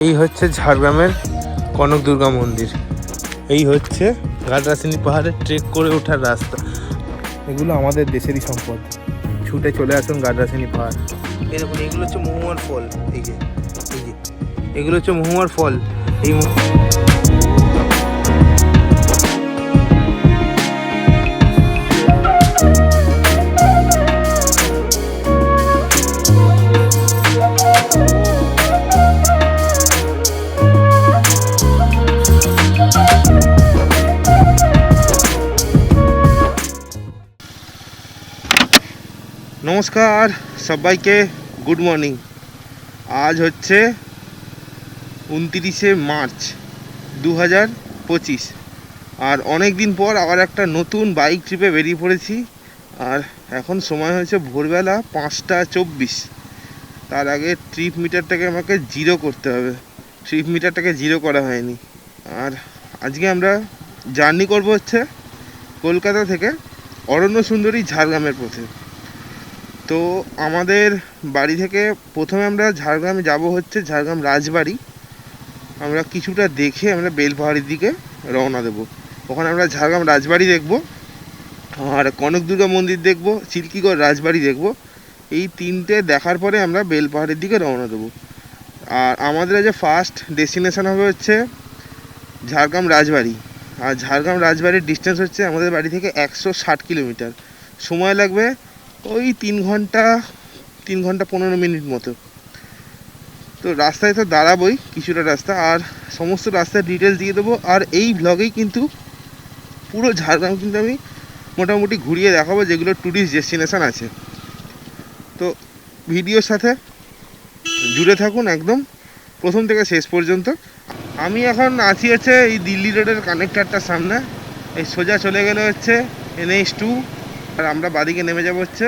এই হচ্ছে ঝাড়গ্রামের কনক দুর্গা মন্দির। এই হচ্ছে গাডরাসিনী পাহাড়ে ট্রেক করে ওঠার রাস্তা। এগুলো আমাদের দেশেরই সম্পদ। ছুটে চলে আসুন গাডরাসিনী পাহাড়। এই দেখুন, এগুলো হচ্ছে মহুয়ার ফল। এই যে এগুলো হচ্ছে মহুয়ার ফল। এই নমস্কার সবাইকে, গুড মর্নিং। আজ হচ্ছে 29শে মার্চ 2025, আর অনেক দিন পর আবার একটা নতুন বাইক ট্রিপে বেরিয়ে পড়েছি। আর এখন সময় হয়েছে ভোরবেলা 5:24। তার আগে ট্রিপ মিটারটাকে আমাকে জিরো করতে হবে। ট্রিপ মিটারটাকে জিরো করা হয়নি। আর আজকে আমরা জার্নি করব হচ্ছে কলকাতা থেকে অরণ্য সুন্দরী ঝাড়গ্রামের পথে। তো আমাদের বাড়ি থেকে প্রথমে আমরা ঝাড়গ্রামে যাব হচ্ছে ঝাড়গ্রাম রাজবাড়ি। আমরা কিছুটা দেখে আমরা বেলপাহাড়ির দিকে রওনা দেব। ওখানে আমরা ঝাড়গ্রাম রাজবাড়ি দেখব, আর কনক দুর্গা মন্দির দেখব, চিল্কিগড় রাজবাড়ি দেখব। এই তিনটে দেখার পরে আমরা বেলপাহাড়ির দিকে রওনা দেব। আর আমাদের যে ফার্স্ট ডেস্টিনেশন হবে হচ্ছে ঝাড়গ্রাম রাজবাড়ি। আর ঝাড়গ্রাম রাজবাড়ির ডিস্টেন্স হচ্ছে আমাদের বাড়ি থেকে 160 কিলোমিটার। সময় লাগবে ওই 3 ঘন্টা 15 মিনিট মতো। তো রাস্তায় তো দাঁড়াবোই কিছুটা রাস্তা, আর সমস্ত রাস্তার ডিটেলস দিয়ে দেবো। আর এই ব্লগেই কিন্তু পুরো ঝাড়গ্রাম কিন্তু আমি মোটামুটি ঘুরিয়ে দেখাবো, যেগুলো ট্যুরিস্ট ডেস্টিনেশন আছে। তো ভিডিওর সাথে জুড়ে থাকুন একদম প্রথম থেকে শেষ পর্যন্ত। আমি এখন আছি হচ্ছে এই দিল্লি রোডের কানেক্টারটার সামনে। এই সোজা চলে গেলে হচ্ছে NH2, আর আমরা বাদিকে নেমে যাবো হচ্ছে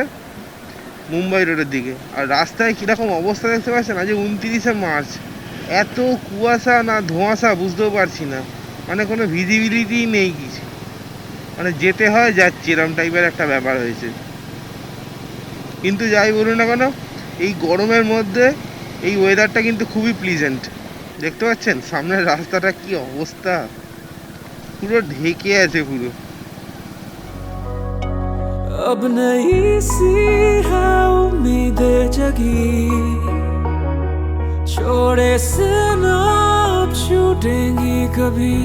মুম্বাই রোডের দিকে। আর রাস্তায় কীরকম অবস্থা দেখতে পাচ্ছেন, আজ 29শে মার্চ। এত কুয়াশা না ধোঁয়াশা বুঝতেও পারছি না, মানে কোনো ভিজিবিলিটি নেই কিছু, মানে যেতে হয় যাচ্ছি এরকম টাইপের একটা ব্যাপার হয়েছে। কিন্তু যাই বলুন না কেন, এই গরমের মধ্যে এই ওয়েদারটা কিন্তু খুবই প্লিজেন্ট। দেখতে পাচ্ছেন সামনের রাস্তাটা কি অবস্থা, পুরো ঢেকে আছে পুরো। अब नहीं सी है उम्मीदें जगी, छोड़े से ना अब छूटेंगी कभी।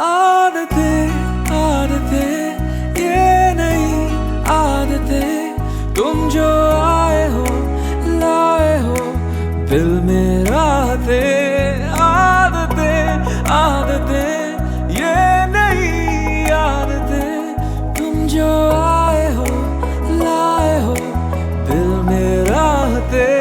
आदतें आदतें ये नहीं आदतें, तुम जो आए हो लाए हो दिल में राहतें। आदतें आदतें ये नहीं आदतें, तुम जो आए हो लाए हो दिल में राहतें।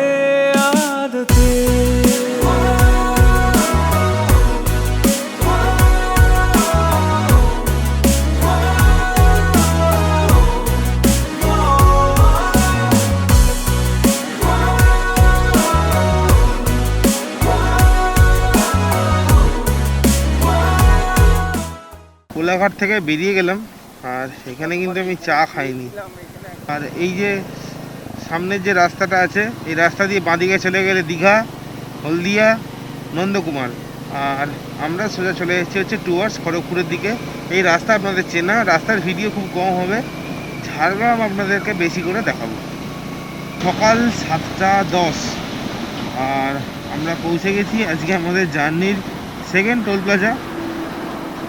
কোলাঘাট থেকে বেরিয়ে গেলাম, আর এখানে কিন্তু আমি চা খাইনি। আর এই যে সামনের যে রাস্তাটা আছে, এই রাস্তা দিয়ে বাঁদিকে চলে গেলে দীঘা, হলদিয়া, নন্দকুমার। আর আমরা সোজা চলে এসেছি হচ্ছে টুয়ার্ডস খড়গপুরের দিকে। এই রাস্তা আপনাদের চেনা, রাস্তার ভিডিও খুব কম হবে। ঝাড়গ্রাম আপনাদেরকে বেশি করে দেখাবো। সকাল 7:10, আর আমরা পৌঁছে গেছি আজকে আমাদের জার্নির second toll plaza,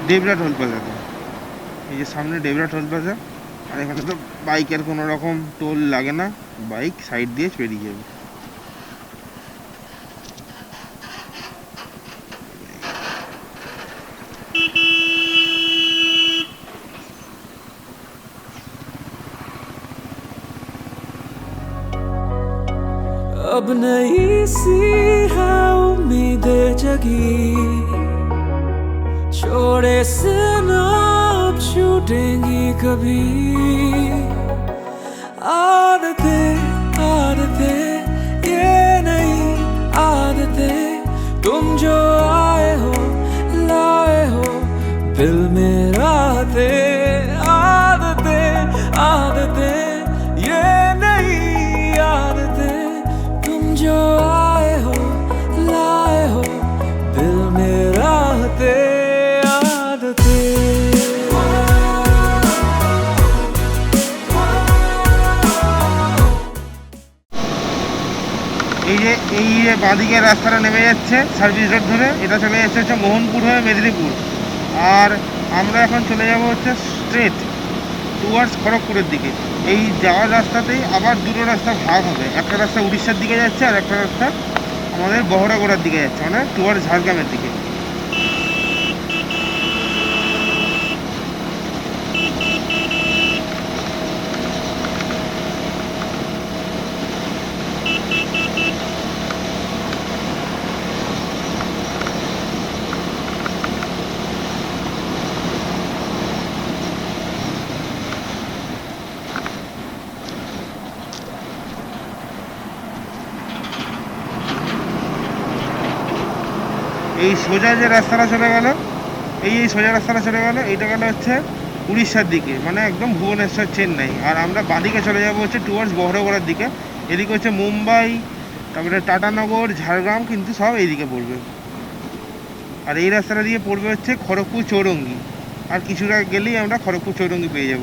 Debra toll প্লাজাতে। এই যে সামনে ডেবরা টোল প্লাজা। আর এখানে তো বাইকের কোনো রকম টোল লাগে না, বাইক সাইড দিয়ে পেরিয়ে যাবে। अब नहीं सी है उम्मीदें जगी, छोड़े से ना अब छूटेंगी कभी। आदतें आदतें ये नहीं आदतें, तुम जो आए हो लाए हो दिल में राहतें। आदतें आदतें ये नहीं आदतें, तुम जो आए हो দিয়ে বাঁদিকে রাস্তাটা নেমে যাচ্ছে সার্ভিস রোড ধরে, এটা চলে যাচ্ছে হচ্ছে মোহনপুর হয়ে মেদিনীপুর। আর আমরা এখন চলে যাব হচ্ছে স্ট্রেট টুয়ার্ডস খড়গপুরের দিকে। এই যাওয়ার রাস্তাতেই আবার দুটো রাস্তা ভাগ হবে, একটা রাস্তা উড়িষ্যার দিকে যাচ্ছে আর একটা রাস্তা আমাদের বহরাগোড়ার দিকে যাচ্ছে, মানে টুয়ার্ডস ঝাড়গ্রামের দিকে। এই সোজা যে রাস্তাটা চলে গেল, এই সোজা রাস্তাটা চলে গেল, এইটা গেল হচ্ছে উড়িষ্যার দিকে, মানে একদম ভুবনেশ্বর চেন্নাই। আর আমরা বাঁদিকে চলে যাব হচ্ছে টুয়ার্ডস বহরগড়ার দিকে। এদিকে হচ্ছে মুম্বাই, তারপরে টাটানগর, ঝাড়গ্রাম, কিন্তু সব এইদিকে পড়বে। আর এই রাস্তাটা দিয়ে পড়বে হচ্ছে খড়গপুর চৌরঙ্গি। আর কিছুটা গেলেই আমরা খড়গপুর চৌরঙ্গি পেয়ে যাব।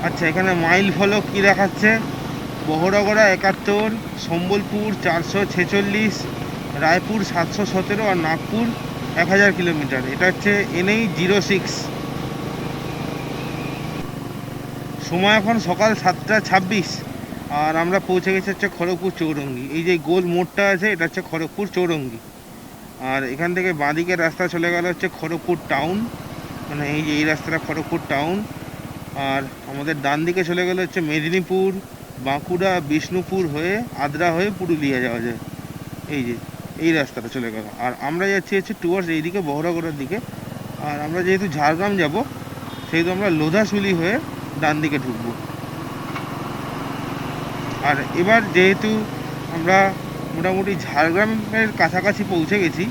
আচ্ছা, এখানে মাইল ফলক কী দেখাচ্ছে? বহরগড়া 71, সম্বলপুর 446, রায়পুর 717 আর নাগপুর 1000 কিলোমিটার। এটা হচ্ছে NH-06। সময় এখন সকাল 7টা 26 আর আমরা পৌঁছে গেছি হচ্ছে খড়গপুর চৌরঙ্গি। এই যে গোল মোড়টা আছে, এটা হচ্ছে খড়গপুর চৌরঙ্গি। আর এখান থেকে বাঁদিকের রাস্তা চলে গেল হচ্ছে খড়গপুর টাউন, মানে এই যে এই রাস্তাটা খড়গপুর টাউন। আর আমাদের ডান দিকে চলে গেলে হচ্ছে মেদিনীপুর, বাঁকুড়া, বিষ্ণুপুর হয়ে আদ্রা হয়ে পুরুলিয়া যাওয়া যায়। এই যে এই রাস্তাটা চলে গেল। আর আমরা যাচ্ছি হচ্ছে টুয়ার্ডস এইদিকে বহরগড়ার দিকে। আর আমরা যেহেতু ঝাড়গ্রাম যাব, সেহেতু আমরা লোধাশুলি হয়ে ডান দিকে ঢুকবো। আর এবার যেহেতু আমরা মোটামুটি ঝাড়গ্রামের কাছাকাছি পৌঁছে গেছি,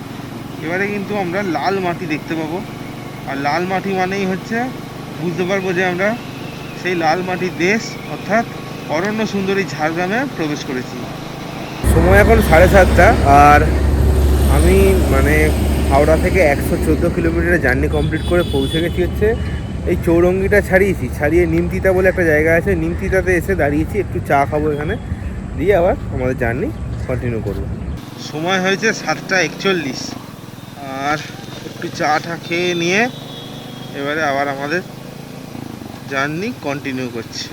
এবারে কিন্তু আমরা লাল মাটি দেখতে পাবো। আর লাল মাটি মানেই হচ্ছে বুঝতে পারবো যে আমরা সেই লাল মাটির দেশ অর্থাৎ অরণ্য সুন্দরী ঝাড়গ্রামে প্রবেশ করেছি। সময় এখন 7:30 আর আমি মানে হাওড়া থেকে 114 কিলোমিটারের জার্নি কমপ্লিট করে পৌঁছে গেছি হচ্ছে এই চৌরঙ্গিটা ছাড়িয়ে নিমতিতা বলে একটা জায়গা আছে, নিমতিতাতে এসে দাঁড়িয়েছি, একটু চা খাবো এখানে, দিয়ে আবার আমাদের জার্নি কন্টিনিউ করবো। সময় হয়েছে 7টা 41 আর একটু চা টা খেয়ে নিয়ে এবারে আবার আমাদের জার্নি কন্টিনিউ করছি।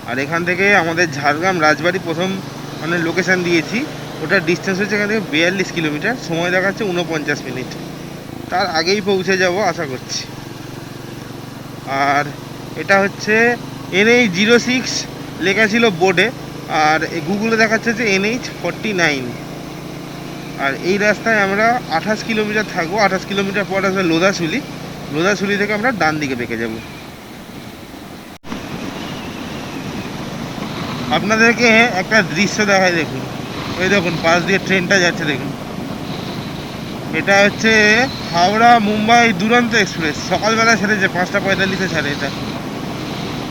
আর এখান থেকে আমাদের ঝাড়গ্রাম রাজবাড়ি প্রথম মানে লোকেশান দিয়েছি, ওটার ডিস্টেন্স হচ্ছে এখান থেকে 42 কিলোমিটার, সময় দেখাচ্ছে 49 মিনিট। তার আগেই পৌঁছে যাব আশা করছি। আর এটা হচ্ছে NH-06 লেখা ছিল বোর্ডে, আর গুগলে দেখাচ্ছে যে NH-49। আর এই রাস্তায় আমরা 28 কিলোমিটার থাকবো। 28 কিলোমিটার পর আসবে লোধাশুলি থেকে আমরা ডান দিকে বেঁকে যাব। আপনাদেরকে একটা দৃশ্য দেখায়, দেখুন ওই দেখুন পাশ দিয়ে ট্রেনটা যাচ্ছে দেখুন। এটা হচ্ছে হাওড়া মুম্বাই দুরন্ত এক্সপ্রেস, সকালবেলা ছেড়েছে, 5টা 45-এ ছাড়ে এটা।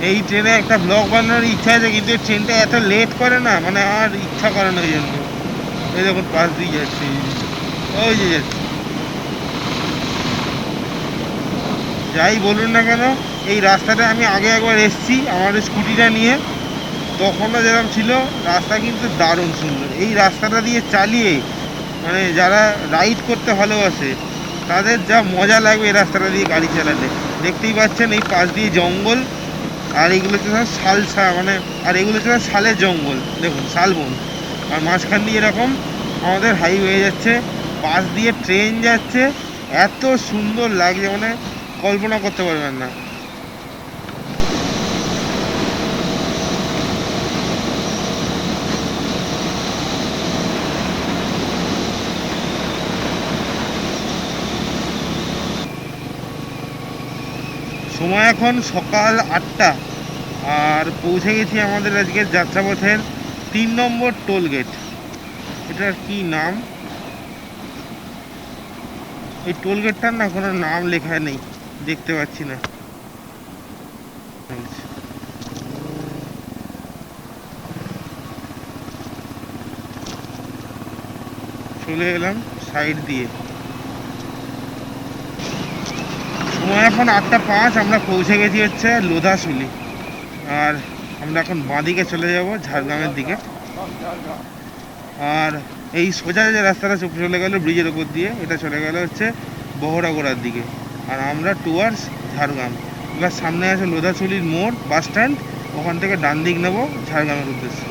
এই ট্রেনে একটা ব্লগ বানানোর ইচ্ছা আছে, কিন্তু এই ট্রেনটা এত লেট করে না, মানে আর ইচ্ছা করে না ওই জন্য। এই দেখুন পাশ দিয়ে যাচ্ছে, ওই যে যাচ্ছে। যাই বলুন না কেন, এই রাস্তাটা আমি আগে একবার এসেছি আমার স্কুটিটা নিয়ে, তখনও যেরকম ছিল, রাস্তা কিন্তু দারুণ সুন্দর। এই রাস্তাটা দিয়ে চালিয়ে মানে যারা রাইড করতে ভালোবাসে তাদের যা মজা লাগবে এই রাস্তাটা দিয়ে গাড়ি চালালে। দেখতেই পাচ্ছেন এই পাশ দিয়ে জঙ্গল, আর এগুলো হচ্ছে মানে আর এগুলো হচ্ছে শালের জঙ্গল, দেখুন শালবন। আর মাঝখান দিয়ে এরকম আমাদের হাইওয়ে যাচ্ছে, পাশ দিয়ে ট্রেন যাচ্ছে, এত সুন্দর লাগছে মানে কল্পনা করতে পারবেন না। সময় এখন সকাল 8টা আর পৌঁছে গেছি আমাদের আজকের যাত্রাপথের 3 নম্বর টোল গেট। এটার কি নাম? এই টোল গেটটার না কোনো নাম লেখা নেই, দেখতে পাচ্ছি না। চলে এলাম সাইড দিয়ে। সময় এখন 8টা 5, আমরা পৌঁছে গেছি হচ্ছে লোধাশুলি। আর আমরা এখন বাঁদিকে চলে যাব ঝাড়গ্রামের দিকে। আর এই সোজা যে রাস্তাটা চলে গেল ব্রিজের ওপর দিয়ে, এটা চলে গেল হচ্ছে বহরাগোড়ার দিকে। আর আমরা টুয়ার্ডস ঝাড়গ্রাম। এবার সামনে আছে লোধাছুলির মোড় বাস স্ট্যান্ড, ওখান থেকে ডান দিক নেব ঝাড়গ্রামের উদ্দেশ্যে।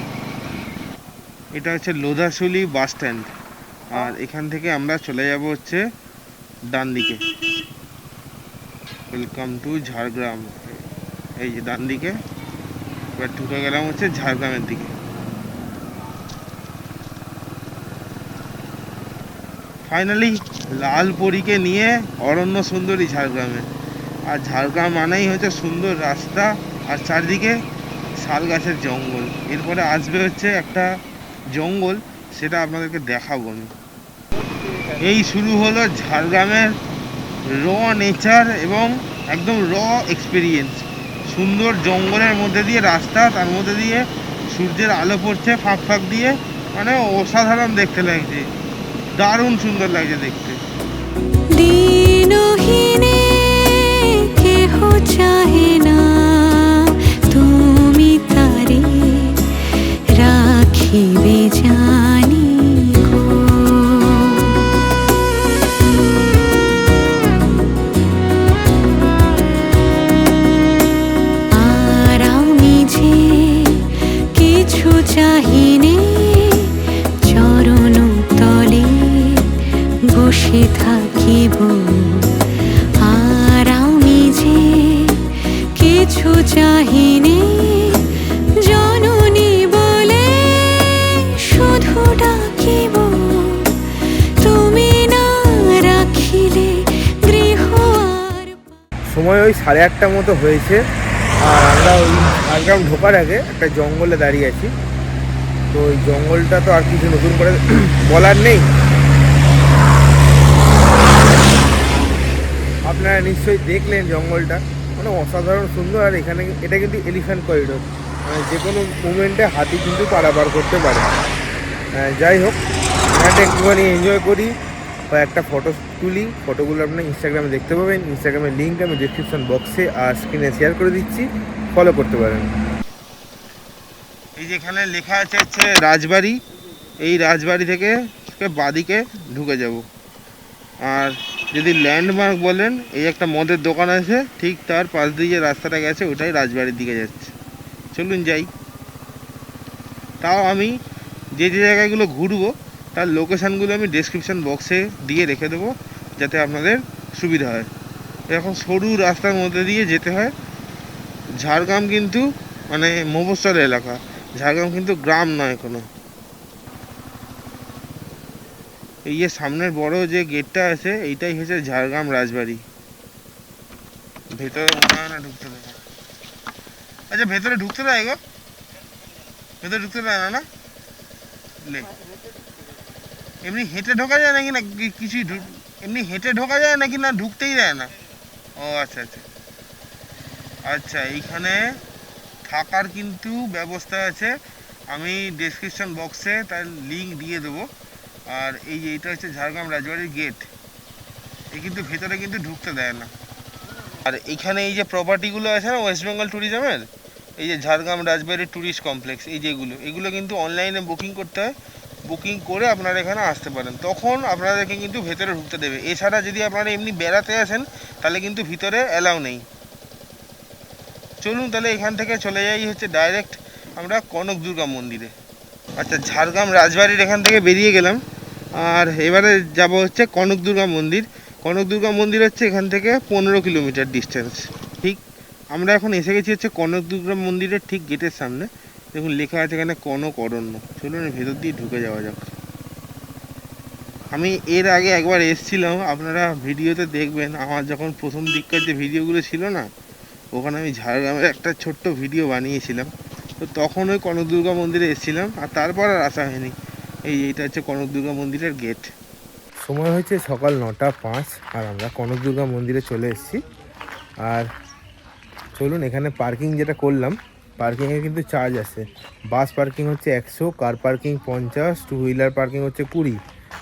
এটা হচ্ছে লোধাছুলি বাস স্ট্যান্ড, আর এখান থেকে আমরা চলে যাব হচ্ছে ডান দিকে। ওয়েলকাম টু ঝাড়গ্রাম, এই যে ডান দিকে। এবার ঢুকে গেলাম হচ্ছে ঝাড়গ্রামের দিকে। ফাইনালি লালপরীকে নিয়ে অরণ্য সুন্দরী ঝাড়গ্রামে। আর ঝাড়গ্রাম মানেই হচ্ছে সুন্দর রাস্তা আর চারদিকে শাল গাছের জঙ্গল। এরপরে আসবে হচ্ছে একটা জঙ্গল, সেটা আপনাদেরকে দেখাবো আমি। এই শুরু হলো ঝাড়গ্রামের র নেচার এবং একদম র এক্সপিরিয়েন্স। সুন্দর জঙ্গলের মধ্যে দিয়ে রাস্তা, তার মধ্যে দিয়ে সূর্যের আলো পড়ছে ফাঁক ফাঁক দিয়ে, মানে অসাধারণ দেখতে লাগছে, দারুণ সুন্দর লাগছে দেখতে। দিনহীনে কেহ চাহে না, তুমি তারে রাখিবে জানি গো। আর আমি যে কিছু চাহিনে, চরণ তলে বসে থাকিব। আর আমি যে কিছু চাহিনে, জননী বলে শুধু ডাকিব। তুমি না রাখিলে গৃহ আর সময় ওই 8:30 মতো হয়েছে। আর আমরা ওই ঝাড়গ্রাম ঢোকার আগে একটা জঙ্গলে দাঁড়িয়ে আছি। তো ওই জঙ্গলটা তো আর কিছু নতুন করে বলার নেই, আপনারা নিশ্চয়ই দেখলেন জঙ্গলটা, মানে অসাধারণ সুন্দর। আর এখানে এটা কিন্তু এলিফ্যান্ট করিডোর, মানে যে কোনো মুভমেন্টে হাতি কিন্তু পারাপার করতে পারে। যাই হোক, এখানটা একটুখানি এনজয় করি বা একটা ফটো তুলি। ফটোগুলো আপনারা ইনস্টাগ্রামে দেখতে পাবেন। ইনস্টাগ্রামের লিঙ্ক আমি ডিসক্রিপশন বক্সে আর স্ক্রিনে শেয়ার করে দিচ্ছি, ফলো করতে পারেন। এই যেখানে লেখা আছে হচ্ছে রাজবাড়ি, এই রাজবাড়ি থেকে বাদিকে ঢুকে যাব। আর যদি ল্যান্ডমার্ক বলেন, এই একটা মদের দোকান আছে, ঠিক তার পাশ দিয়ে যে রাস্তাটা গেছে ওটাই রাজবাড়ির দিকে যাচ্ছে। চলুন যাই। তাও আমি যে যে জায়গাগুলো ঘুরবো তার লোকেশানগুলো আমি ডেসক্রিপশন বক্সে দিয়ে রেখে দেবো, যাতে আপনাদের সুবিধা হয়। এরকম সরু রাস্তার মধ্যে দিয়ে যেতে হয়। ঝাড়গ্রাম কিন্তু মানে মফস্বল এলাকা, ঝাড়গ্রাম কিন্তু গ্রাম নয় কোনো। এই যে সামনের বড় যে গেটটা আছে, এইটাই হচ্ছে ঝাড়গ্রাম রাজবাড়ি। ভেতরে মনে হয় না ঢুকতে দেয়। আচ্ছা, ভেতরে ঢুকতে দেয় গো? ভেতরে ঢুকতে দেয় না? না লে, এমনি হেঁটে ঢোকা যায় নাকি? না কিছুই এমনি হেঁটে ঢোকা যায় নাকি, না ঢুকতেই দেয় না? ও আচ্ছা আচ্ছা আচ্ছা, এইখানে থাকার কিন্তু ব্যবস্থা আছে, আমি ডেসক্রিপশন বক্সে তার লিঙ্ক দিয়ে দেবো। আর এই যে এইটা হচ্ছে ঝাড়গ্রাম রাজবাড়ির গেট, এই কিন্তু ভেতরে কিন্তু ঢুকতে দেয় না। আর এখানে এই যে প্রপার্টিগুলো আছে না ওয়েস্ট বেঙ্গল ট্যুরিজমের, এই যে ঝাড়গ্রাম রাজবাড়ি ট্যুরিস্ট কমপ্লেক্স, এই যেগুলো, এগুলো কিন্তু অনলাইনে বুকিং করতে হয়। বুকিং করে আপনারা এখানে আসতে পারেন, তখন আপনাদেরকে কিন্তু ভেতরে ঢুকতে দেবে। এছাড়া যদি আপনারা এমনি বেড়াতে আসেন তাহলে কিন্তু ভিতরে অ্যালাউ নেই। চলুন তাহলে এখান থেকে চলে যাই হচ্ছে ডাইরেক্ট আমরা কনক দুর্গা মন্দিরে। আচ্ছা, ঝাড়গ্রাম রাজবাড়ির এখান থেকে বেরিয়ে গেলাম, আর এবারে যাব হচ্ছে কনক দুর্গা মন্দির। কনক দুর্গা মন্দির হচ্ছে এখান থেকে 15 কিলোমিটার ডিস্টেন্স। ঠিক আমরা এখন এসে গেছি হচ্ছে কনক দুর্গা মন্দিরের ঠিক গেটের সামনে। দেখুন লেখা আছে এখানে কনক অরণ্য। চলুন ভেতর দিয়ে ঢুকে যাওয়া যাক। আমি এর আগে একবার এসেছিলাম, আপনারা ভিডিওতে দেখবেন, আমার যখন প্রথম দিককার যে ভিডিওগুলো ছিল না, ওখানে আমি ঝাড়গ্রামের একটা ছোট্ট ভিডিও বানিয়েছিলাম। তো তখন ওই কনক দুর্গা মন্দিরে এসেছিলাম, আর তারপর আর আসা হয়নি। এইটা হচ্ছে কনক দুর্গা মন্দিরের গেট। সময় হচ্ছে সকাল 9:05, আর আমরা কনক দুর্গা মন্দিরে চলে এসেছি। আর চলুন, এখানে পার্কিং যেটা করলাম, পার্কিংয়ে কিন্তু চার্জ আছে। বাস পার্কিং হচ্ছে 100, car parking 50, two wheeler parking হচ্ছে 20,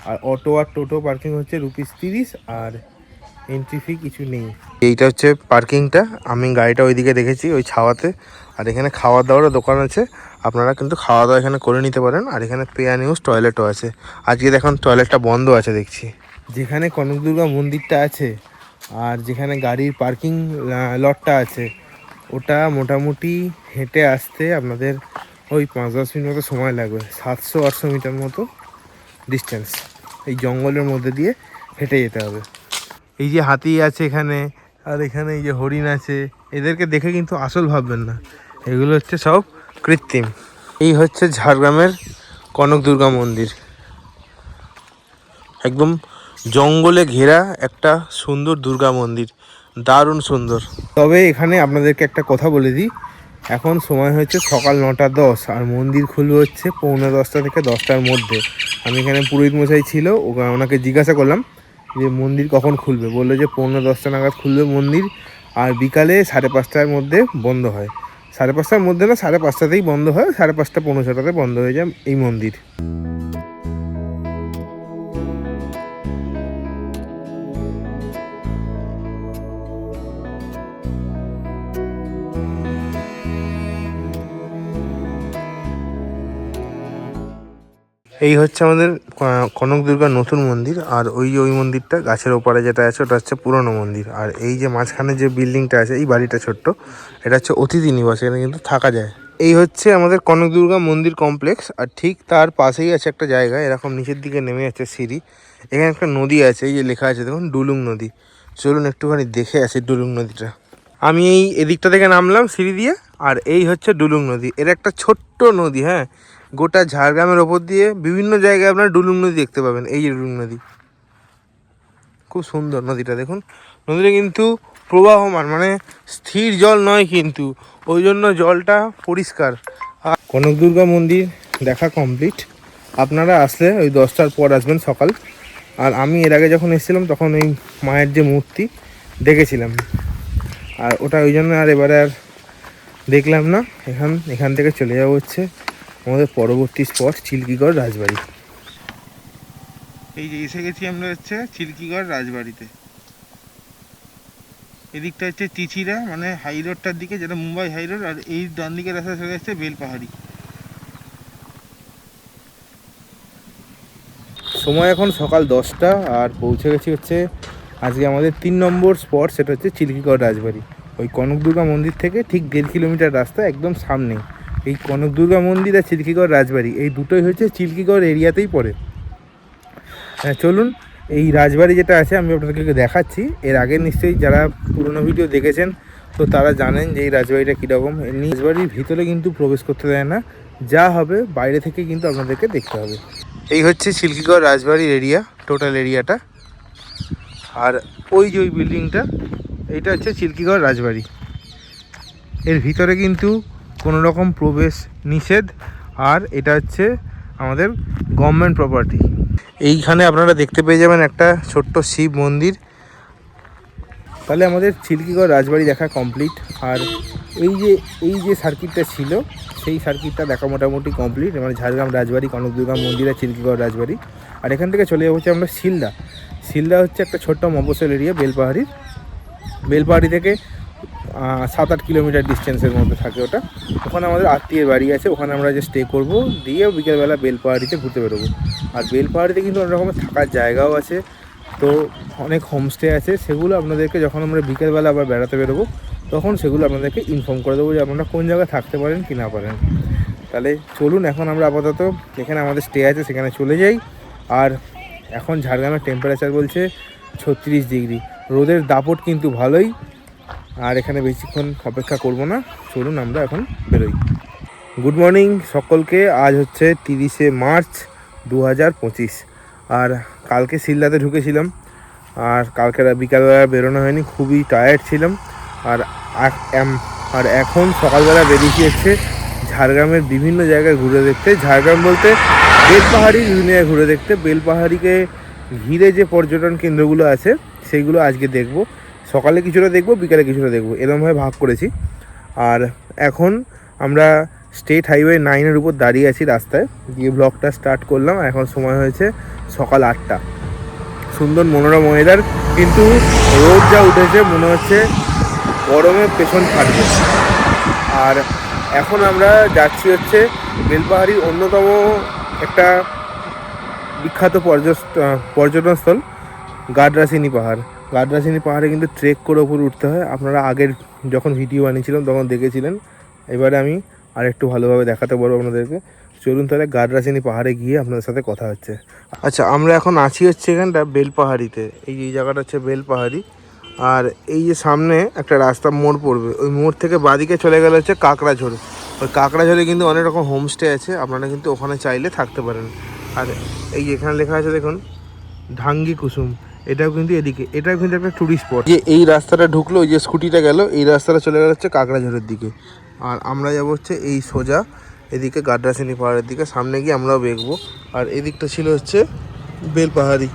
আর অটো আর টোটো পার্কিং হচ্ছে ₹30। আর এন্ট্রি ফি কিছু নেই। এইটা হচ্ছে পার্কিংটা, আমি গাড়িটা ওইদিকে দেখেছি ওই ছাওয়াতে। আর এখানে খাওয়া দাওয়ারও দোকান আছে, আপনারা কিন্তু খাওয়া দাওয়া এখানে করে নিতে পারেন। আর এখানে পে অ্যান্ড ইউজ টয়লেটও আছে। আজকে দেখুন টয়লেটটা বন্ধ আছে দেখছি। যেখানে কনকদুর্গা মন্দিরটা আছে আর যেখানে গাড়ির পার্কিং লটটা আছে, ওটা মোটামুটি হেঁটে আসতে আপনাদের ওই 5-10 মিনিট মতো সময় লাগবে। 700-800 মিটার মতো ডিস্টেন্স এই জঙ্গলের মধ্যে দিয়ে হেঁটে যেতে হবে। এই যে হাতি আছে এখানে, আর এখানে এই যে হরিণ আছে, এদেরকে দেখে কিন্তু আসল ভাববেন না, এগুলো হচ্ছে সব কৃত্রিম। এই হচ্ছে ঝাড়গ্রামের কনক দুর্গা মন্দির, একদম জঙ্গলে ঘেরা একটা সুন্দর দুর্গা মন্দির, দারুণ সুন্দর। তবে এখানে আপনাদেরকে একটা কথা বলে দিই, এখন সময় হচ্ছে সকাল 9:10 আর মন্দির খুলবে হচ্ছে 9:45 থেকে 10টার মধ্যে। আমি এখানে পুরোহিত মশাই ছিল, ওনাকে জিজ্ঞাসা করলাম যে মন্দির কখন খুলবে, বললো যে 9:45 নাগাদ খুলবে মন্দির, আর বিকালে 5:30টার মধ্যে বন্ধ হয়। 5:30টার মধ্যে না, 5:30তেই বন্ধ হয়, 5:30 পৌনে 6টাতে বন্ধ হয়ে যায় এই মন্দির। এই হচ্ছে আমাদের কনক দুর্গার নতুন মন্দির। আর ওই মন্দিরটা গাছের ওপারে যেটা আছে ওটা হচ্ছে পুরনো মন্দির। আর এই যে মাঝখানে যে বিল্ডিংটা আছে, এই বাড়িটা ছোট্ট, এটা হচ্ছে অতিথি নিবাস, এখানে কিন্তু থাকা যায়। এই হচ্ছে আমাদের কনক দুর্গা মন্দির কমপ্লেক্স। আর ঠিক তার পাশেই আছে একটা জায়গা, এরকম নিচের দিকে নেমে আছে সিঁড়ি, এখানে একটা নদী আছে, এই যে লেখা আছে দেখুন ডুলুং নদী। চলুন একটুখানি দেখে আসি ডুলুং নদীটা। আমি এই এদিকটা থেকে নামলাম সিঁড়ি দিয়ে, আর এই হচ্ছে ডুলুং নদী। এর একটা ছোট্ট নদী, হ্যাঁ, গোটা ঝাড়গ্রামের ওপর দিয়ে বিভিন্ন জায়গায় আপনার ডুলুং নদী দেখতে পাবেন। এই যে ডুলুং নদী, খুব সুন্দর নদীটা দেখুন। নদীটা কিন্তু প্রবাহমান, মানে স্থির জল নয় কিন্তু, ওই জন্য জলটা পরিষ্কার। আর কনক দুর্গা মন্দির দেখা কমপ্লিট। আপনারা আসলে ওই 10টার পর আসবেন সকাল। আর আমি এর আগে যখন এসেছিলাম তখন ওই মায়ের যে মূর্তি দেখেছিলাম, আর ওটা ওই জন্য আর এবারে আর দেখলাম না। এখান থেকে চলে যাবো হচ্ছে আমাদের পরবর্তী স্পট চিল্কিগড় রাজবাড়ি। এই যে এসে গেছি আমরা হচ্ছে চিল্কিগড় রাজবাড়িতে। এদিকটা হচ্ছে চিচিরা, মানে হাই রোডটার দিকে, যেটা মুম্বাই হাই রোড। আর এই ডান দিকে রাস্তা চলে যাচ্ছে বেলপাহাড়ি। সময় এখন সকাল 10টা, আর পৌঁছে গেছি হচ্ছে আজকে আমাদের 3 নম্বর স্পট, সেটা হচ্ছে চিল্কিগড় রাজবাড়ি। ওই কনক দুর্গা মন্দির থেকে ঠিক 1.5 কিলোমিটার রাস্তা একদম সামনে এই কনক দুর্গা মন্দির আর চিল্কিগড় রাজবাড়ি, এই দুটোই হচ্ছে চিল্কিগড় এরিয়াতেই পড়ে। হ্যাঁ, চলুন এই রাজবাড়ি যেটা আছে আমি আপনাদেরকে দেখাচ্ছি। এর আগে নিশ্চয়ই যারা পুরোনো ভিডিও দেখেছেন তো তারা জানেন যে এই রাজবাড়িটা কীরকম। এমনি রাজবাড়ির ভিতরে কিন্তু প্রবেশ করতে দেয় না, যা হবে বাইরে থেকে কিন্তু আপনাদেরকে দেখতে হবে। এই হচ্ছে চিল্কিগড় রাজবাড়ির এরিয়া, টোটাল এরিয়াটা। আর ওই যে ওই বিল্ডিংটা, এইটা হচ্ছে চিল্কিগড় রাজবাড়ি। এর ভিতরে কিন্তু কোনো রকম প্রবেশ নিষেধ, আর এটা হচ্ছে আমাদের গভর্নমেন্ট প্রপার্টি। এইখানে আপনারা দেখতে পেয়ে যাবেন একটা ছোট্ট শিব মন্দির। তাহলে আমাদের চিল্কিগড় রাজবাড়ি দেখা কমপ্লিট। আর এই যে সার্কিটটা ছিল সেই সার্কিটটা দেখা মোটামুটি কমপ্লিট, মানে ঝাড়গ্রাম রাজবাড়ি, কনক দুর্গা মন্দির আর চিল্কিগড় রাজবাড়ি। আর এখান থেকে চলে যাবো হচ্ছে আমরা শিলদা। শিলদা হচ্ছে একটা ছোট্ট মফস্বল এরিয়া বেলপাহাড়ি থেকে 7-8 কিলোমিটার ডিস্টেন্সের মধ্যে থাকে ওটা। ওখানে আমাদের আত্মীয়ের বাড়ি আছে, ওখানে আমরা যে স্টে করবো, দিয়ে বিকেলবেলা বেলপাহাড়িতে ঘুরতে বেরোবো। আর বেলপাহাড়িতে কিন্তু অনেক রকমের থাকার জায়গাও আছে, তো অনেক হোমস্টে আছে। সেগুলো আপনাদেরকে যখন আমরা বিকেলবেলা আবার বেড়াতে বেরোবো তখন সেগুলো আপনাদেরকে ইনফর্ম করে দেবো যে আপনারা কোন জায়গায় থাকতে পারেন কি না পারেন। তাহলে চলুন এখন আমরা আপাতত যেখানে আমাদের স্টে আছে সেখানে চলে যাই। আর এখন ঝাড়গ্রামের টেম্পারেচার বলছে 36 ডিগ্রি, রোদের দাপট কিন্তু ভালোই। আর এখানে বেশিক্ষণ অপেক্ষা করব না, চলুন আমরা এখন বেরোই। গুড মর্নিং সকলকে। আজ হচ্ছে 30শে মার্চ 2025। আর কালকে শিলদাতে ঢুকেছিলাম, আর কালকে বিকালবেলা বেরোনো হয়নি, খুবই টায়ার্ড ছিলাম। আর এখন সকালবেলা বেরিয়েছি হচ্ছে ঝাড়গ্রামের বিভিন্ন জায়গায় ঘুরে দেখতে। ঝাড়গ্রাম বলতে বেলপাহাড়ি বিভিন্ন জায়গায় ঘুরে দেখতে। বেলপাহাড়িকে ঘিরে যে পর্যটন কেন্দ্রগুলো আছে সেইগুলো আজকে দেখব। সকালে কিছুটা দেখব, বিকালে কিছুটা দেখব, এরকমভাবে ভাগ করেছি। আর এখন আমরা স্টেট হাইওয়ে 9-এর উপর দাঁড়িয়ে আছি রাস্তায়, গিয়ে ব্লগটা স্টার্ট করলাম। এখন সময় হয়েছে সকাল 8টা। সুন্দর মনোরম ওয়েদার, কিন্তু রোদ যা উঠেছে মনে হচ্ছে গরমে পেছন ফাটবে। আর এখন আমরা যাচ্ছি হচ্ছে বেলপাহাড়ির অন্যতম একটা বিখ্যাত পর্যটনস্থল গাডরাসিনী পাহাড়। গাডরাসিনী পাহাড়ে কিন্তু ট্রেক করে উপরে উঠতে হয়। আপনারা আগের যখন ভিডিও বানিয়েছিলাম তখন দেখেছিলেন। এবারে আমি আর একটু ভালোভাবে দেখাতে পারবো আপনাদেরকে। চলুন তাহলে গাডরাসিনী পাহাড়ে গিয়ে আপনাদের সাথে কথা হচ্ছে। আচ্ছা, আমরা এখন আছি হচ্ছে এখানটা বেলপাহাড়িতে। এই জায়গাটা হচ্ছে বেলপাহাড়ি। আর এই যে সামনে একটা রাস্তা মোড় পড়বে, ওই মোড় থেকে বাঁদিকে চলে গেলে হচ্ছে কাঁকড়াঝোড়। ওই কাঁকড়াঝোড়ে কিন্তু অনেক রকম হোমস্টে আছে, আপনারা কিন্তু ওখানে চাইলে থাকতে পারেন। আর এই এখানে লেখা আছে দেখুন ঢাঙ্গি কুসুম, এটাও কিন্তু এদিকে, এটাও কিন্তু একটা টুরিস্ট স্পট। যে এই রাস্তাটা ঢুকলো, ওই যে স্কুটিটা গেল, এই রাস্তাটা চলে গেল হচ্ছে কাঁকড়াঝোড়ের দিকে। আর আমরা যাবো হচ্ছে এই সোজা এদিকে গাডরাসিনী পাহাড়ের দিকে, সামনে গিয়ে আমরাও দেখবো। আর এদিকটা ছিল হচ্ছে বেলপাহাড়ি।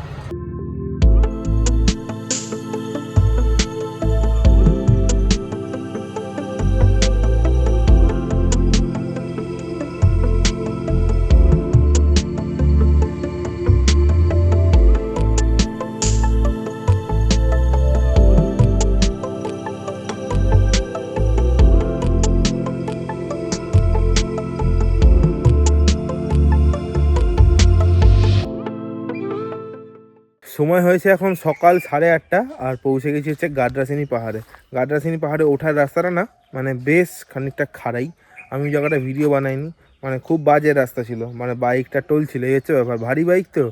সময় হয়েছে এখন সকাল 8:30 আর পৌঁছে গেছি হচ্ছে গাডরাসিনী পাহাড়ে। গাডরাসিনী পাহাড়ে ওঠার রাস্তাটা না মানে বেশ খানিকটা খাড়াই। আমি জায়গাটা ভিডিও বানাইনি, মানে খুব বাজে রাস্তা ছিল, মানে বাইকটা টলছিল, এই হচ্ছে ব্যাপার। ভারী বাইক তো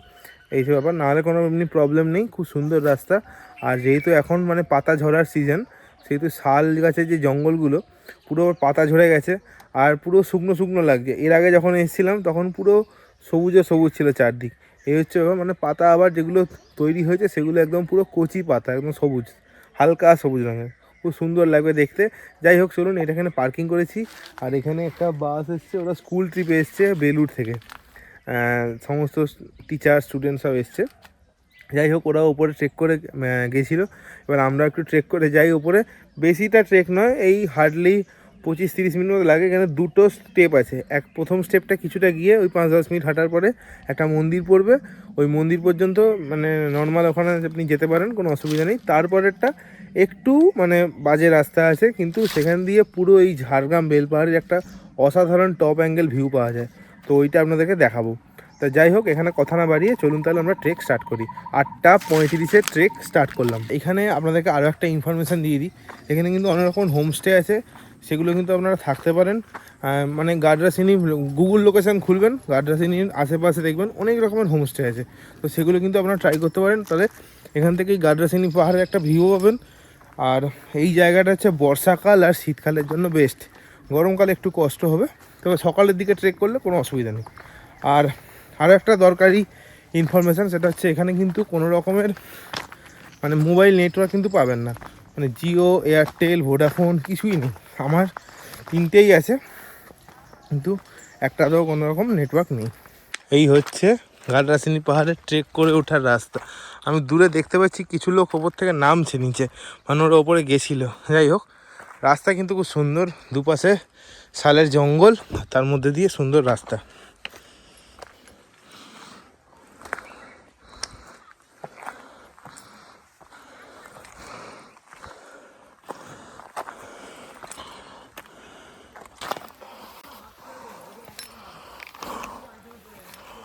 এইসব ব্যাপার, নাহলে কোনো এমনি প্রবলেম নেই, খুব সুন্দর রাস্তা। আর যেহেতু এখন মানে পাতা ঝরার সিজন, সেহেতু শাল গাছের যে জঙ্গলগুলো পুরো পাতা ঝরে গেছে আর পুরো শুকনো শুকনো লাগছে। এর আগে যখন এসেছিলাম তখন পুরো সবুজে সবুজ ছিল চারদিক। এই হচ্ছে মানে পাতা আবার যেগুলো তৈরি হয়েছে সেগুলো একদম পুরো কচি পাতা, একদম সবুজ, হালকা সবুজ রঙের, খুব সুন্দর লাগবে দেখতে। যাই হোক চলুন, এটা এখানে পার্কিং করেছি। আর এখানে একটা বাস এসছে, ওরা স্কুল ট্রিপে এসছে বেলুড় থেকে, সমস্ত টিচার স্টুডেন্ট সব এসছে। যাই হোক, ওরা ওপরে ট্রেক করে গেছিলো, এবার আমরা একটু ট্রেক করে যাই ওপরে। বেশিটা ট্রেক নয়, এই হার্ডলি 25-30 মিনিট মতো লাগে। এখানে দুটো স্টেপ আছে। প্রথম স্টেপটা কিছুটা গিয়ে ওই 5-10 মিনিট হাঁটার পরে একটা মন্দির পড়বে, ওই মন্দির পর্যন্ত মানে নর্মাল ওখানে আপনি যেতে পারেন, কোনো অসুবিধা নেই। তারপরেরটা একটু মানে বাজে রাস্তা আছে, কিন্তু সেখান দিয়ে পুরো এই ঝাড়গ্রাম বেলপাহাড়ির একটা অসাধারণ টপ অ্যাঙ্গেল ভিউ পাওয়া যায়। তো ওইটা আপনাদেরকে দেখাবো। তা যাই হোক, এখানে কথা না বাড়িয়ে চলুন তাহলে আমরা ট্রেক স্টার্ট করি। 8:35-এ ট্রেক স্টার্ট করলাম। এখানে আপনাদেরকে আরও একটা ইনফরমেশান দিয়ে দিই, এখানে কিন্তু অনেক রকম হোমস্টে আছে, সেগুলো কিন্তু আপনারা থাকতে পারেন। মানে গাডরাসিনী গুগল লোকেশান খুলবেন, গাডরাসিনীর আশেপাশে দেখবেন অনেক রকমের হোমস্টে আছে, তো সেগুলো কিন্তু আপনারা ট্রাই করতে পারেন। তাহলে এখান থেকেই গাডরাসিনী পাহাড়ের একটা ভিউ পাবেন। আর এই জায়গাটা হচ্ছে বর্ষাকাল আর শীতকালের জন্য বেস্ট, গরমকালে একটু কষ্ট হবে, তবে সকালের দিকে ট্রেক করলে কোনো অসুবিধা নেই। আর আরও একটা দরকারি ইনফরমেশান, সেটা হচ্ছে এখানে কিন্তু কোনো রকমের মানে মোবাইল নেটওয়ার্ক কিন্তু পাবেন না, মানে জিও, এয়ারটেল, ভোডাফোন কিছুই নেই। আমার 3টেই আছে, কিন্তু একটাতেও কোনো রকম নেটওয়ার্ক নেই। এই হচ্ছে গাডরাসিনী পাহাড়ে ট্রেক করে ওঠার রাস্তা। আমি দূরে দেখতে পাচ্ছি কিছু লোক ওপর থেকে নামছে নিচে, মানে ওরা ওপরে গেছিলো। যাই হোক, রাস্তা কিন্তু খুব সুন্দর, দুপাশে শালের জঙ্গল, তার মধ্যে দিয়ে সুন্দর রাস্তা।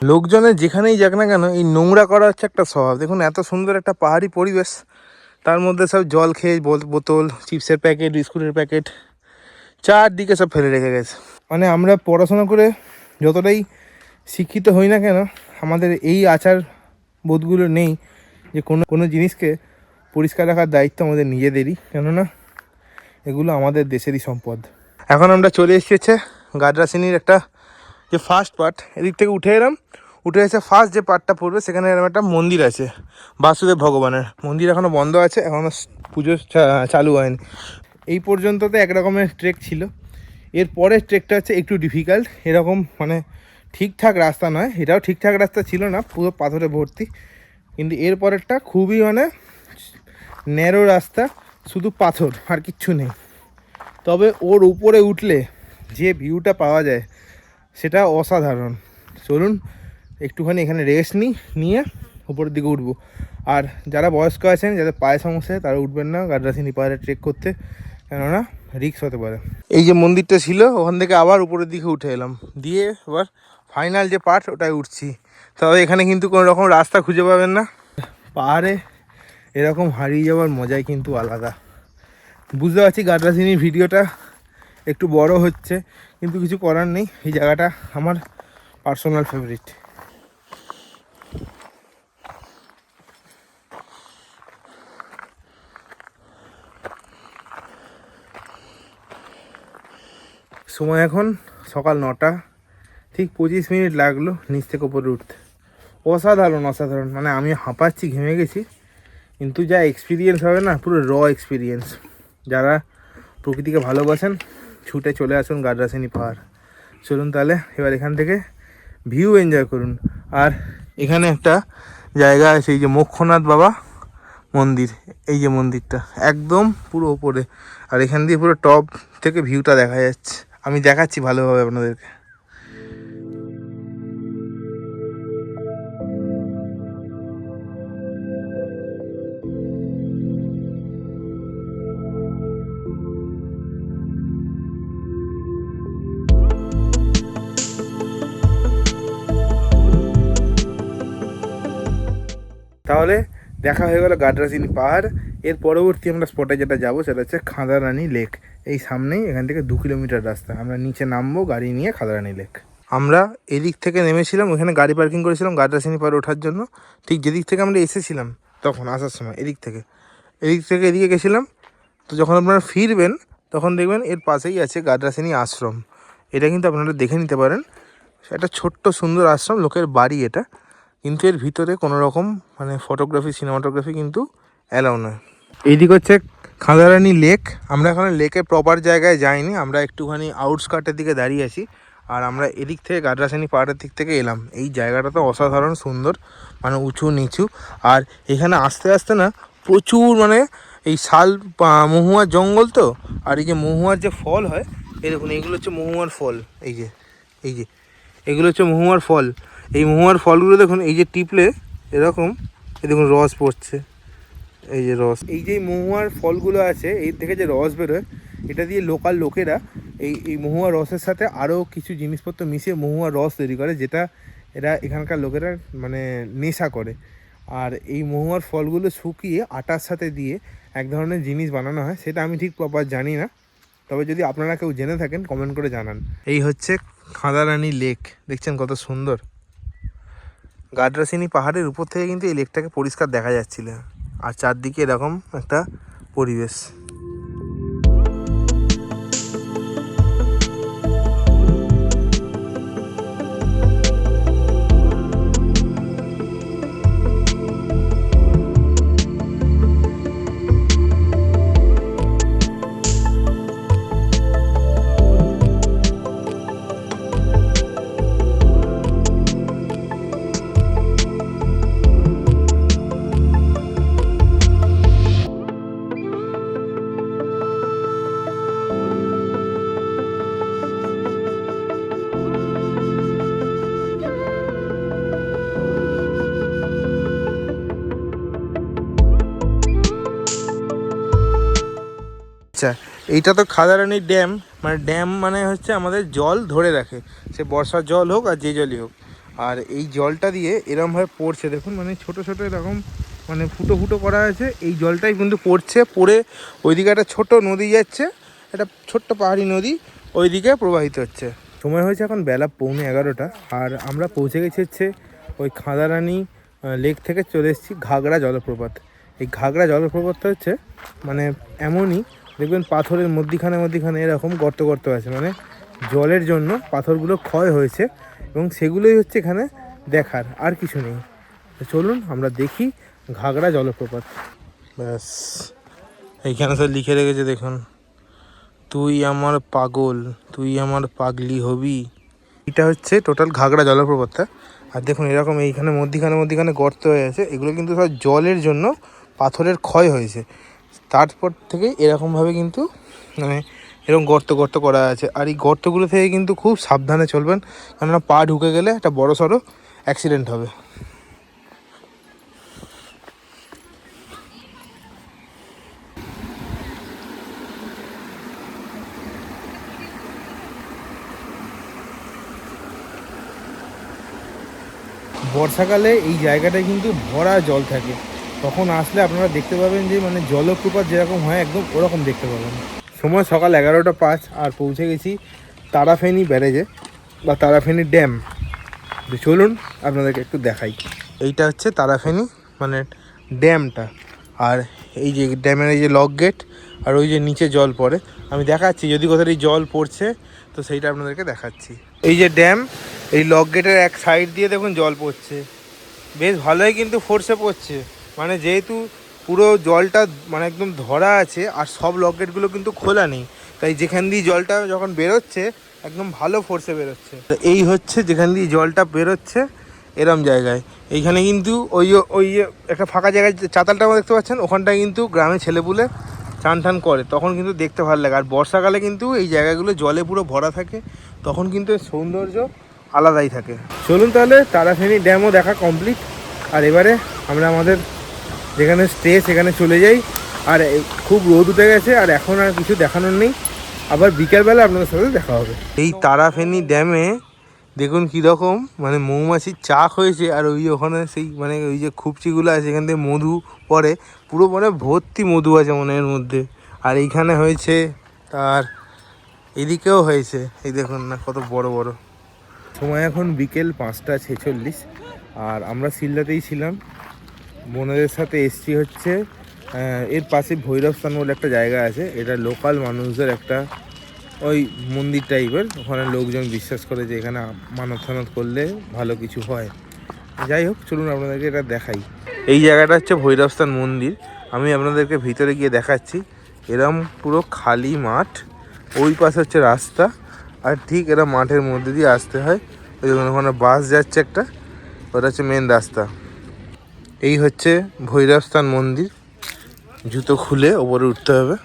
লোকজনের যেখানেই যাক না কেন এই নোংরা করা হচ্ছে একটা স্বভাব। দেখুন এত সুন্দর একটা পাহাড়ি পরিবেশ, তার মধ্যে সব জল খেয়ে বোতল, চিপসের প্যাকেট, বিস্কুটের প্যাকেট চারদিকে সব ফেলে রেখে গেছে। মানে আমরা পড়াশোনা করে যতটাই শিক্ষিত হই না কেন, আমাদের এই আচার বোধগুলো নেই যে কোনো জিনিসকে পরিষ্কার রাখার দায়িত্ব আমাদের নিজেদেরই, কেননা এগুলো আমাদের দেশেরই সম্পদ। এখন আমরা চলে এসেছি গাডরাসিনীর একটা যে ফার্স্ট পার্ট, এদিক থেকে উঠে এসে ফার্স্ট যে পার্টটা পড়বে সেখানে এরকম একটা মন্দির আছে, বাসুদেব ভগবানের মন্দির। এখনও বন্ধ আছে, এখনও পুজো চালু হয়নি। এই পর্যন্ত তো একরকমের ট্রেক ছিল, এর পরের ট্রেকটা হচ্ছে একটু ডিফিকাল্ট। এরকম মানে ঠিকঠাক রাস্তা নয়, এটাও ঠিকঠাক রাস্তা ছিল না, পুরো পাথরে ভর্তি, কিন্তু এর পরেরটা খুবই মানে ন্যারো রাস্তা, শুধু পাথর আর কিচ্ছু নেই। তবে ওর উপরে উঠলে যে ভিউটা পাওয়া যায় সেটা অসাধারণ। চলুন একটুখানি এখানে রেস্ট নিয়ে উপরের দিকে উঠবো। আর যারা বয়স্ক আছেন, যাদের পায়ে সমস্যা হয়, তারা উঠবেন না গাড্রাসিনি পাহাড়ে ট্রেক করতে, কেননা রিস্ক হতে পারে। এই যে মন্দিরটা ছিল, ওখান থেকে আবার উপরের দিকে উঠে এলাম, দিয়ে এবার ফাইনাল যে পার্ট ওটাই উঠছি। তবে এখানে কিন্তু কোনো রকম রাস্তা খুঁজে পাবেন না। পাহাড়ে এরকম হারিয়ে যাওয়ার মজাই কিন্তু আলাদা। বুঝতে পারছি গাড্রাসিনির ভিডিওটা একটু বড় হচ্ছে, কিন্তু কিছু করার নেই, এই জায়গাটা আমার পার্সোনাল ফেভারিট। সময় এখন সকাল 9টা, ঠিক 25 মিনিট লাগলো নিচ থেকে উপরে উঠতে। অসাধারণ অসাধারণ, মানে আমি হাঁপাচ্ছি, ঘেমে গেছি, কিন্তু যা এক্সপিরিয়েন্স হবে না, পুরো এক্সপিরিয়েন্স। যারা প্রকৃতিকে ভালোবাসেন ছুটে চলে আসুন গাড্রাসিনি পাহাড়। চলুন তাহলে এবার এখান থেকে ভিউ এনজয় করুন। আর এখানে একটা জায়গা আছে, এই যে মোক্ষনাথ বাবা মন্দির, এই যে মন্দিরটা একদম পুরো ওপরে, আর এখান দিয়ে পুরো টপ থেকে ভিউটা দেখা যাচ্ছে। আমি দেখাচ্ছি ভালোভাবে আপনাদেরকে। তাহলে দেখা হয়ে গেল গাড্রাসিনি পাহাড়। এর পরবর্তী আমরা স্পটে যেটা যাবো সেটা হচ্ছে খাদারানি লেক। এই সামনেই, এখান থেকে 2 কিলোমিটার রাস্তা। আমরা নিচে নামবো গাড়ি নিয়ে খাদারানি লেক। আমরা এদিক থেকে নেমেছিলাম, ওখানে গাড়ি পার্কিং করেছিলাম গাড্রাসিনি পাহাড়ে ওঠার জন্য। ঠিক যেদিক থেকে আমরা এসেছিলাম তখন আসার সময় এদিক থেকে এদিকে গেছিলাম। তো যখন আপনারা ফিরবেন তখন দেখবেন এর পাশেই আছে গাড্রাসিনি আশ্রম। এটা কিন্তু আপনারা দেখে নিতে পারেন। একটা ছোট্ট সুন্দর আশ্রম, লোকের বাড়ি এটা, কিন্তু এর ভিতরে কোনো রকম মানে ফটোগ্রাফি সিনেমাটোগ্রাফি কিন্তু অ্যালাউ নয়। এইদিক হচ্ছে খাদারানি লেক। আমরা এখন লেকের প্রপার জায়গায় যাইনি, আমরা একটুখানি আউটস্কার্টের দিকে দাঁড়িয়ে আছি। আর আমরা এদিক থেকে গাড্রাসিনি পাহাড়ের দিক থেকে এলাম। এই জায়গাটা তো অসাধারণ সুন্দর, মানে উঁচু নিচু। আর এখানে আস্তে আস্তে না প্রচুর মানে এই শাল মহুয়ার জঙ্গল তো। আর এই যে মহুয়ার যে ফল হয়, এই দেখুন এইগুলো হচ্ছে মহুয়ার ফল। এই যে এগুলো হচ্ছে মহুয়ার ফল। এই মহুয়ার ফলগুলো দেখুন, এই যে টিপলে এরকম, এই দেখুন রস পড়ছে, এই যে রস। এই যে মহুয়ার ফলগুলো আছে, এই থেকে যে রস বেরোয়, এটা দিয়ে লোকাল লোকেরা এই মহুয়ার রসের সাথে আরও কিছু জিনিসপত্র মিশিয়ে মহুয়ার রস তৈরি করে, যেটা এখানকার লোকেরা মানে নেশা করে। আর এই মহুয়ার ফলগুলো শুকিয়ে আটার সাথে দিয়ে এক ধরনের জিনিস বানানো হয়, সেটা আমি ঠিক প্রপার জানি না। তবে যদি আপনারা কেউ জেনে থাকেন কমেন্ট করে জানান। এই হচ্ছে খাদারানি লেক, দেখছেন কত সুন্দর। গাড্রাসিনি পাহাড়ের উপর থেকে কিন্তু এই লেকটাকে পরিষ্কার দেখা যাচ্ছিল, আর চারদিকে এরকম একটা পরিবেশ। আচ্ছা, এইটা তো খাদারানি ড্যাম, মানে ড্যাম মানে হচ্ছে আমাদের জল ধরে রাখে, সে বর্ষার জল হোক আর যে জলই হোক। আর এই জলটা দিয়ে এরমভাবে পড়ছে, দেখুন মানে ছোট ছোট এরকম মানে ফুটো ফুটো করা আছে। এই জলটাই কিন্তু পড়ছে, পড়ে ওইদিকে একটা ছোট নদী যাচ্ছে, একটা ছোট্ট পাহাড়ি নদী ওইদিকে প্রবাহিত হচ্ছে। সময় হয়েছে এখন বেলা 11:15, আর আমরা পৌঁছে গেছি হচ্ছে ওই খাদারানি লেক থেকে চলে এসেছি ঘাগড়া জলপ্রপাত। এই ঘাগড়া জলপ্রপাতটা হচ্ছে মানে এমনই, দেখবেন পাথরের মধ্যিখানে এরকম গর্ত গর্ত আছে, মানে জলের জন্য পাথরগুলো ক্ষয় হয়েছে, এবং সেগুলোই হচ্ছে এখানে দেখার, আর কিছু নেই। তো চলুন আমরা দেখি ঘাগড়া জলপ্রপাত। ব্যাস, এইখানে তো লিখে রেখেছে দেখুন, তুই আমার পাগল, তুই আমার পাগলি হবি। এটা হচ্ছে টোটাল ঘাগড়া জলপ্রপাতটা। আর দেখুন এরকম এইখানে মধ্যিখানে গর্ত হয়ে আছে, এগুলো কিন্তু সব জলের জন্য পাথরের ক্ষয় হয়েছে। তারপর থেকে এরকমভাবে কিন্তু মানে এরকম গর্ত করা আছে। আর এই গর্তগুলো থেকে কিন্তু খুব সাবধানে চলবেন, কেননা পা ঢুকে গেলে একটা বড় সড়ো অ্যাক্সিডেন্ট হবে। বর্ষাকালে এই জায়গাটায় কিন্তু ভরা জল থাকে। তখন আসলে আপনারা দেখতে পাবেন যে মানে জলপ্রপাত যেরকম হয় একদম ওরকম দেখতে পাবেন। সময় সকাল 11:05 আর পৌঁছে গেছি তারাফেনী ব্যারেজে বা তারাফেনী ড্যাম। তো চলুন আপনাদেরকে একটু দেখাই। এইটা হচ্ছে তারাফেনী মানে ড্যামটা, আর এই যে ড্যামের এই যে লক গেট আর ওই যে নিচে জল পড়ে, আমি দেখাচ্ছি যদি কোথাও এই জল পড়ছে তো সেইটা আপনাদেরকে দেখাচ্ছি। এই যে ড্যাম, এই লক গেটের এক সাইড দিয়ে দেখুন জল পড়ছে, বেশ ভালোই কিন্তু ফোর্সে পড়ছে। মানে যেহেতু পুরো জলটা মানে একদম ধরা আছে আর সব লক গেটগুলো কিন্তু খোলা নেই, তাই যেখান দিয়ে জলটা যখন বেরোচ্ছে একদম ভালো ফোর্সে বেরোচ্ছে। তো এই হচ্ছে যেখান দিয়ে জলটা বেরোচ্ছে এরম জায়গায়। এইখানে কিন্তু ওই একটা ফাঁকা জায়গায় চাতালটা দেখতে পাচ্ছেন, ওখানটায় কিন্তু গ্রামে ছেলেপুলে টান টান করে, তখন কিন্তু দেখতে ভালো লাগে। আর বর্ষাকালে কিন্তু এই জায়গাগুলো জলে পুরো ভরা থাকে, তখন কিন্তু এর সৌন্দর্য আলাদাই থাকে। চলুন তাহলে তারাফেনী ড্যামও দেখা কমপ্লিট, আর এবারে আমরা আমাদের যেখানে স্টে সেখানে চলে যাই। আর খুব রোদ উঠে গেছে আর এখন আর কিছু দেখানোর নেই, আবার বিকেলবেলা আপনাদের সাথে দেখা হবে। এই তারাফেনী ড্যামে দেখুন কীরকম মানে মৌমাছির চাক হয়েছে, আর ওই ওখানে সেই মানে ওই যে খুপচিগুলো আছে এখান থেকে মধু পড়ে, পুরো মানে ভর্তি মধু আছে মনে এর মধ্যে। আর এইখানে হয়েছে, তার এদিকেও হয়েছে, এই দেখুন না কত বড় বড়। সময় এখন বিকেল 5:46 আর আমরা শিলদাতেই ছিলাম, বোনেদের সাথে এসছি হচ্ছে এর পাশে ভৈরবস্থান বলে একটা জায়গা আছে, এটা লোকাল মানুষদের একটা ওই মন্দির টাইপের, ওখানে লোকজন বিশ্বাস করে যে এখানে মানত ফানত করলে ভালো কিছু হয়। যাই হোক চলুন আপনাদেরকে এটা দেখাই। এই জায়গাটা হচ্ছে ভৈরবস্থান মন্দির, আমি আপনাদেরকে ভিতরে গিয়ে দেখাচ্ছি। এরম পুরো খালি মাঠ, ওই পাশে হচ্ছে রাস্তা, আর ঠিক এরা মাঠের মধ্যে দিয়ে আসতে হয়। ওই দেখুন ওখানে বাস যাচ্ছে একটা, ওটা হচ্ছে মেন রাস্তা। এই হচ্ছে ভৈরবস্থান মন্দির, জুতো খুলে ওপরে উঠতে হবে।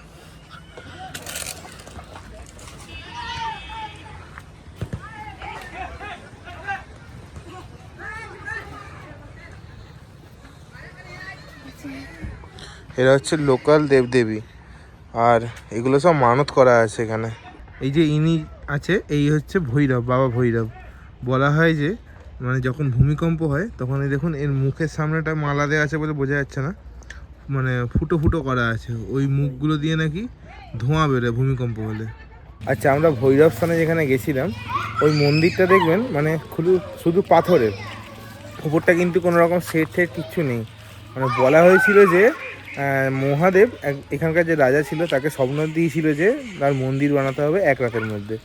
এরা হচ্ছে লোকাল দেবদেবী, আর এগুলো সব মানত করা আছে এখানে। এই যে ইনি আছে এই হচ্ছে ভৈরব, বাবা ভৈরব। বলা হয় যে মানে যখন ভূমিকম্প হয় তখন এই দেখুন এর মুখের সামনেটা মালা দেওয়া আছে বলে বোঝা যাচ্ছে না, মানে ফুটো ফুটো করা আছে, ওই মুখগুলো দিয়ে নাকি ধোঁয়া বেরোয় ভূমিকম্প হলে। আচ্ছা, আমরা ভৈরব স্থানে যেখানে গেছিলাম ওই মন্দিরটা দেখবেন মানে শুধু পাথরের, উপরটা কিন্তু কোনো রকম সেট টেট কিচ্ছু নেই। মানে বলা হয়েছিল যে মহাদেব এখানকার যে রাজা ছিল তাকে স্বপ্ন দিয়েছিল যে তার মন্দির বানাতে হবে 1 রাতের মধ্যে,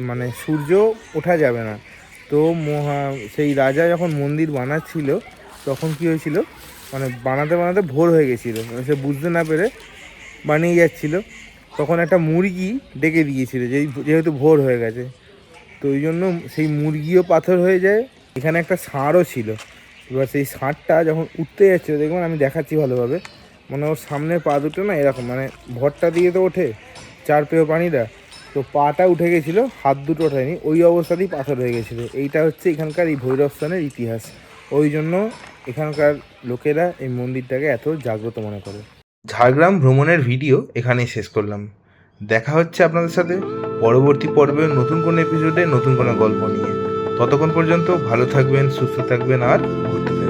মানে সূর্য ওঠা যাবে না। তো সেই রাজা যখন মন্দির বানাচ্ছিল তখন কি হয়েছিল, মানে বানাতে বানাতে ভোর হয়ে গেছিলো, মানে সে বুঝতে না পেরে বানিয়ে যাচ্ছিল, তখন একটা মুরগি ডেকে দিয়েছিল যেহেতু ভোর হয়ে গেছে, তো ওই জন্য সেই মুরগিও পাথর হয়ে যায়। এখানে একটা ষাঁড়ও ছিল, এবার সেই ষাঁড়টা যখন উঠতে যাচ্ছিল দেখবেন, আমি দেখাচ্ছি ভালোভাবে, মানে ওর সামনের পা দুটো না এরকম মানে ভরটা দিয়ে তো ওঠে চার পেয়ে পানিটা, তো পাটা উঠে গেছিলো, হাত দুটো ওঠেনি, ওই অবস্থাতেই পাথর হয়ে গেছিলো। এইটা হচ্ছে এখানকার এই ভৈরবস্থানের ইতিহাস, ওই জন্য এখানকার লোকেরা এই মন্দিরটাকে এত জাগ্রত মনে করে। ঝাড়গ্রাম ভ্রমণের ভিডিও এখানেই শেষ করলাম। দেখা হচ্ছে আপনাদের সাথে পরবর্তী পর্বে নতুন কোনো এপিসোডে নতুন কোনো গল্প নিয়ে। ততক্ষণ পর্যন্ত ভালো থাকবেন, সুস্থ থাকবেন আর ঘুরতে থাকবেন।